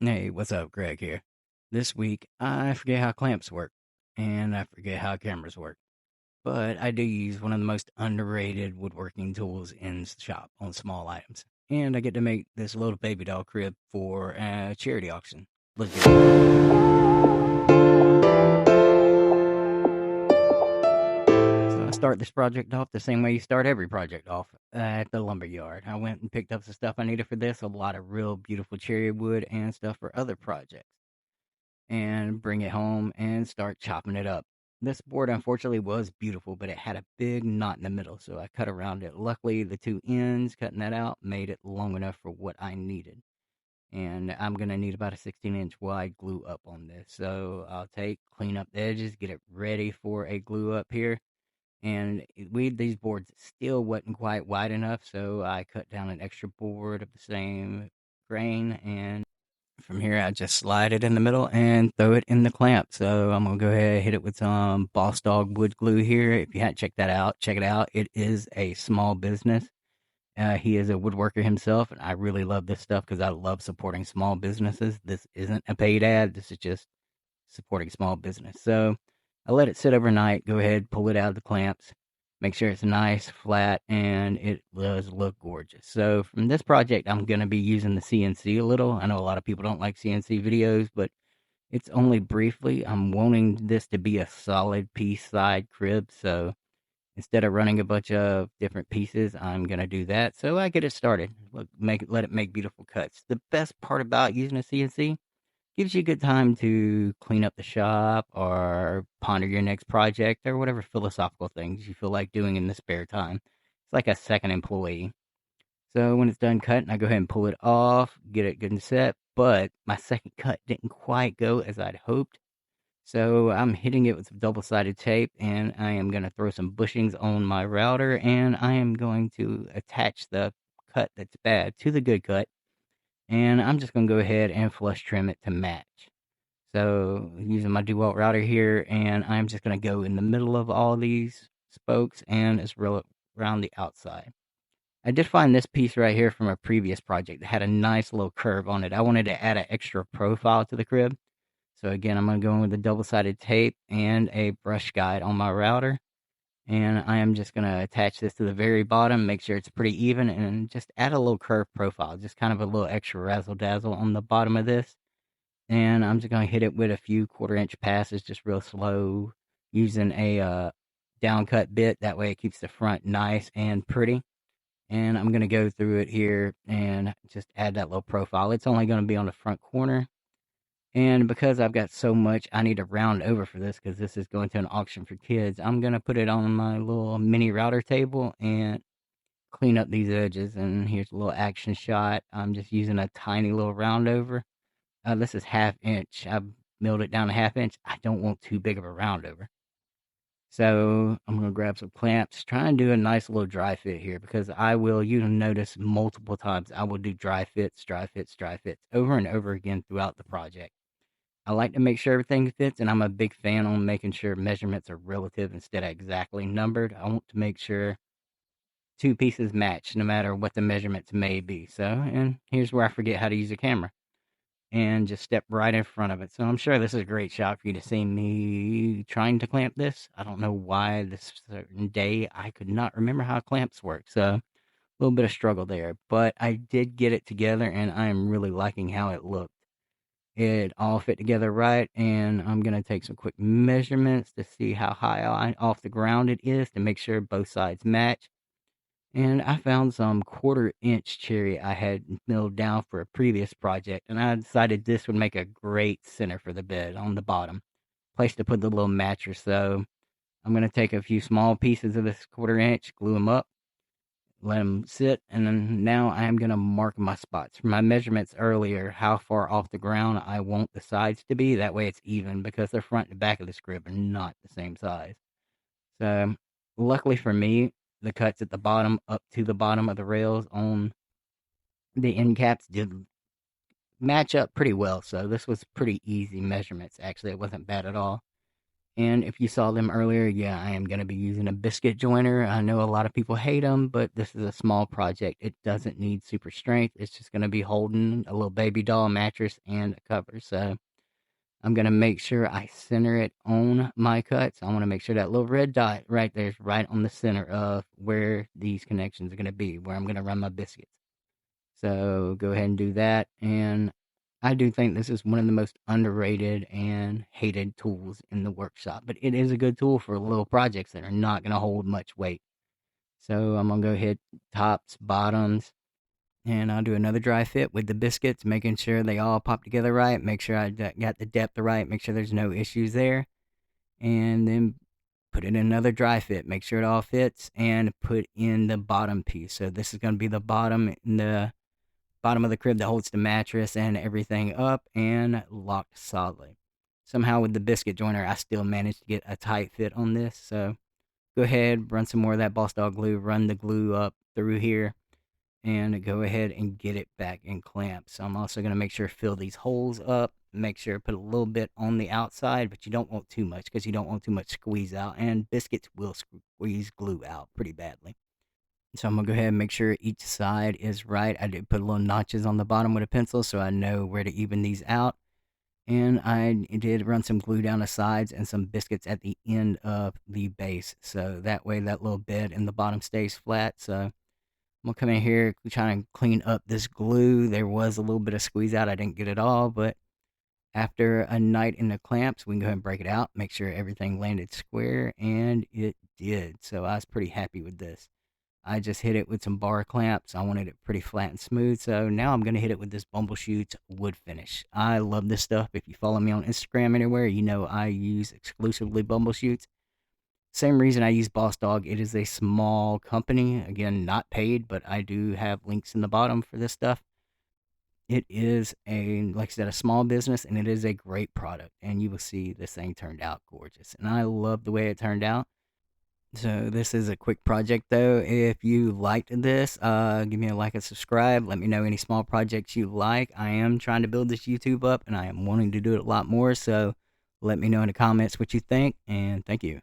Hey, what's up? Greg here. This week, I forget how clamps work, and I forget how cameras work. But I do use one of the most underrated woodworking tools in the shop on small items. And I get to make this little baby doll crib for a charity auction. Let's get So I start this project off the same way you start every project off at the lumber yard. I went and picked up the stuff I needed for this, a lot of real beautiful cherry wood and stuff for other projects, and bring it home and start chopping it up. This board unfortunately was beautiful, but it had a big knot in the middle, so I cut around it. Luckily, the two ends, cutting that out, made it long enough for what I needed. And I'm going to need about a 16-inch wide glue up on this. So I'll clean up the edges, get it ready for a glue up here. And these boards still wasn't quite wide enough, so I cut down an extra board of the same grain, and from here, I just slide it in the middle and throw it in the clamp. So I'm gonna go ahead and hit it with some Boss Dog wood glue here. If you hadn't checked that out, check it out. It is a small business. He is a woodworker himself, and I really love this stuff because I love supporting small businesses. This isn't a paid ad. This is just supporting small business. So I let it sit overnight. Go ahead, pull it out of the clamps. Make sure it's nice, flat, and it does look gorgeous. So from this project, I'm going to be using the CNC a little. I know a lot of people don't like CNC videos, but it's only briefly. I'm wanting this to be a solid piece side crib. So instead of running a bunch of different pieces, I'm going to do that. So I get it started. Let it make beautiful cuts. The best part about using a CNC, gives you a good time to clean up the shop or ponder your next project or whatever philosophical things you feel like doing in the spare time. It's like a second employee. So when it's done cutting, I go ahead and pull it off, get it good and set. But my second cut didn't quite go as I'd hoped. So I'm hitting it with some double-sided tape, and I am going to throw some bushings on my router, and I am going to attach the cut that's bad to the good cut, and I'm just going to go ahead and flush trim it to match. So using my DeWalt router here, and I'm just going to go in the middle of all these spokes and as real around the outside. I did find this piece right here from a previous project that had a nice little curve on it. I wanted to add an extra profile to the crib. So again, I'm going to go in with a double-sided tape and a brush guide on my router. And I am just going to attach this to the very bottom, make sure it's pretty even, and just add a little curve profile, just kind of a little extra razzle-dazzle on the bottom of this. And I'm just going to hit it with a few quarter-inch passes, just real slow, using a down cut bit. That way it keeps the front nice and pretty. And I'm going to go through it here and just add that little profile. It's only going to be on the front corner. And because I've got so much I need to round over for this, because this is going to an auction for kids, I'm going to put it on my little mini router table and clean up these edges. And here's a little action shot. I'm just using a tiny little round over. This is half inch. I milled it down a half inch. I don't want too big of a round over. So I'm going to grab some clamps, try and do a nice little dry fit here, because you'll notice multiple times, I will do dry fits, dry fits, dry fits over and over again throughout the project. I like to make sure everything fits, and I'm a big fan on making sure measurements are relative instead of exactly numbered. I want to make sure two pieces match no matter what the measurements may be. So, and here's where I forget how to use a camera and just step right in front of it. So I'm sure this is a great shot for you to see me trying to clamp this. I don't know why this certain day I could not remember how clamps work. So a little bit of struggle there, but I did get it together, and I am really liking how it looked. It all fit together right, and I'm going to take some quick measurements to see how high off the ground it is to make sure both sides match. And I found some quarter-inch cherry I had milled down for a previous project, and I decided this would make a great center for the bed on the bottom. Place to put the little matcher. So I'm going to take a few small pieces of this quarter-inch, glue them up, let them sit, and then now I am going to mark my spots. From my measurements earlier, how far off the ground I want the sides to be. That way it's even, because the front and back of the crib are not the same size. So luckily for me, the cuts at the bottom up to the bottom of the rails on the end caps did match up pretty well. So this was pretty easy measurements. Actually, it wasn't bad at all. And if you saw them earlier, yeah, I am going to be using a biscuit joiner. I know a lot of people hate them, but this is a small project. It doesn't need super strength. It's just going to be holding a little baby doll mattress and a cover. So I'm going to make sure I center it on my cuts. I want to make sure that little red dot right there is right on the center of where these connections are going to be, where I'm going to run my biscuits. So go ahead and do that. And I do think this is one of the most underrated and hated tools in the workshop, but it is a good tool for little projects that are not going to hold much weight. So I'm going to go hit tops, bottoms, and I'll do another dry fit with the biscuits, making sure they all pop together right, make sure I got the depth right, make sure there's no issues there, and then put in another dry fit, make sure it all fits, and put in the bottom piece. So this is going to be the bottom in the bottom of the crib that holds the mattress and everything up and locked solidly. Somehow with the biscuit joiner, I still managed to get a tight fit on this. So go ahead, run some more of that Boss Dog glue, run the glue up through here, and go ahead and get it back in clamp. So I'm also going to make sure to fill these holes up, make sure to put a little bit on the outside, but you don't want too much because you don't want too much squeeze out, and biscuits will squeeze glue out pretty badly. So I'm gonna go ahead and make sure each side is right. I did put little notches on the bottom with a pencil so I know where to even these out. And I did run some glue down the sides and some biscuits at the end of the base. So that way that little bed in the bottom stays flat. So I'm gonna come in here trying to clean up this glue. There was a little bit of squeeze out. I didn't get it all, but after a night in the clamps, we can go ahead and break it out, make sure everything landed square, and it did. So I was pretty happy with this. I just hit it with some bar clamps. I wanted it pretty flat and smooth. So now I'm going to hit it with this Bumbleshoot's wood finish. I love this stuff. If you follow me on Instagram anywhere, you know I use exclusively Bumbleshoots. Same reason I use Boss Dog. It is a small company. Again, not paid, but I do have links in the bottom for this stuff. It is like I said, a small business, and it is a great product. And you will see this thing turned out gorgeous. And I love the way it turned out. So this is a quick project though. If you liked this, give me a like and subscribe. Let me know any small projects you like. I am trying to build this YouTube up and I am wanting to do it a lot more. So let me know in the comments what you think, and thank you.